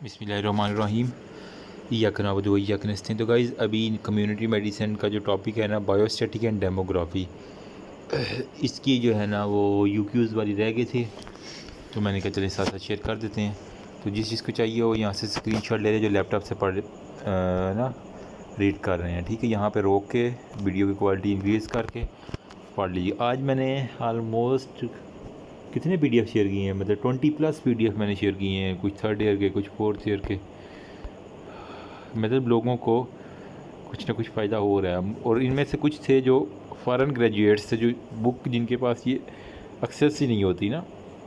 बिस्मिल्लाहिर्रहमानिर्रहीम। इय्याक नअबुदु व इय्याक नस्तईन। तो गाइज़ अभी कम्युनिटी मेडिसिन का जो टॉपिक है ना, बायोस्टैटिक एंड डेमोग्राफी, इसकी जो है ना वो यूक्यूज़ वाली रह गई थी, तो मैंने कहा चले साथ साथ शेयर कर देते हैं। तो जिस चीज़ को चाहिए वो यहाँ से स्क्रीनशॉट ले रहे जो लैपटॉप से पढ़ ना रीड कर रहे हैं, ठीक है। यहाँ पे रोक के वीडियो की क्वालिटी इंक्रीज़ करके पढ़ लीजिए। आज मैंने आलमोस्ट कितने PDF शेयर किए हैं, मतलब 20+ PDF मैंने शेयर किए हैं, कुछ 3rd ईयर के, कुछ 4th ईयर के। मतलब लोगों को कुछ ना कुछ फ़ायदा हो रहा है। और इनमें से कुछ थे जो फ़ॉरेन ग्रेजुएट्स थे, जो बुक जिनके पास ये एक्सेस ही नहीं होती ना,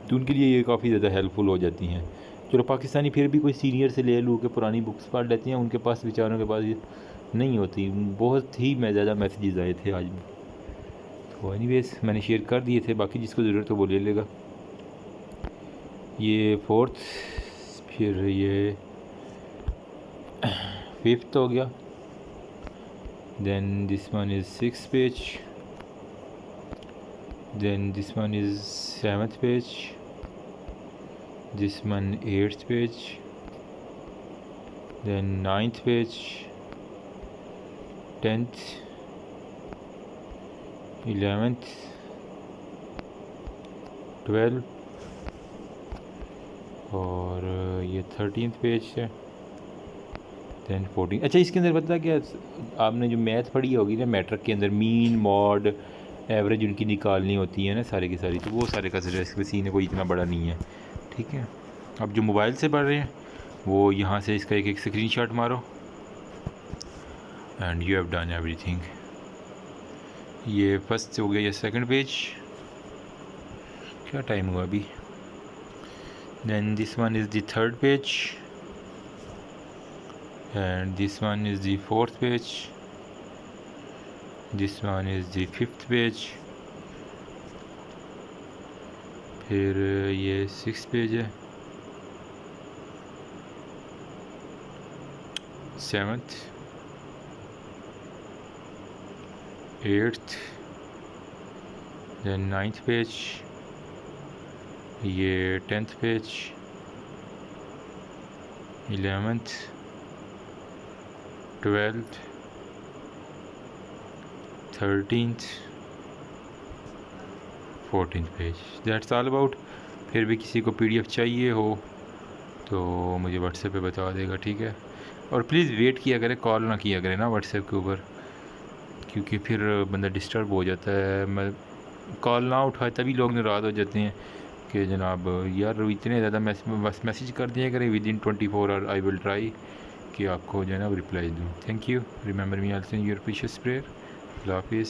तो उनके लिए ये काफ़ी ज़्यादा हेल्पफुल हो जाती हैं। चलो पाकिस्तानी फिर भी कोई सीनियर से ले लूँ के पुरानी बुक्स पढ़ लेते हैं, उनके पास बेचारों के पास ये नहीं होती। बहुत ही ज़्यादा मैसेजेस आए थे आज। तो एनीवेज मैंने शेयर कर दिए थे, बाकी जिसको ज़रूरत हो वो ले लेगा। ये 4th, फिर ये 5th हो गया, then this one is 6th page, then this one is 7th page, this one 8th page, then 9th page, 10th, 11th, 12th और ये 13th पेज है, दैन 14। अच्छा, इसके अंदर पता क्या, आपने जो मैथ पढ़ी होगी ना मैट्रिक के अंदर, मीन मॉड एवरेज उनकी निकालनी होती है ना सारी की सारी, तो वो सारे का सारे इसमें सीन कोई इतना बड़ा नहीं है, ठीक है। अब जो मोबाइल से पढ़ रहे हैं वो यहाँ से इसका एक स्क्रीनशॉट मारो and you have done everything. ये फर्स्ट हो गया, ये 2nd पेज, क्या टाइम हुआ अभी। Then this one is the 3rd page, and this one is the 4th page, this one is the 5th page, फिर ये 6th page है, 7th, 8th, then 9th page, ये 10th page, 11th, 12th, 13th, 14th page. That's all about. फिर भी किसी को PDF चाहिए हो तो मुझे व्हाट्सएप पे बता देगा, ठीक है। और प्लीज़ वेट किया करें, कॉल ना किया करें ना व्हाट्सएप के ऊपर, क्योंकि फिर बंदा डिस्टर्ब हो जाता है। मैं कॉल ना उठाए तभी लोग नाराज़ हो जाते हैं कि जनाब यार इतने ज़्यादा बस मैसेज कर दिया करें, within 24 hour I will try कि आपको जो है ना रिप्लाई दूँ। Thank you. Remember me also in your precious prayer. अल्लाह हाफिज़।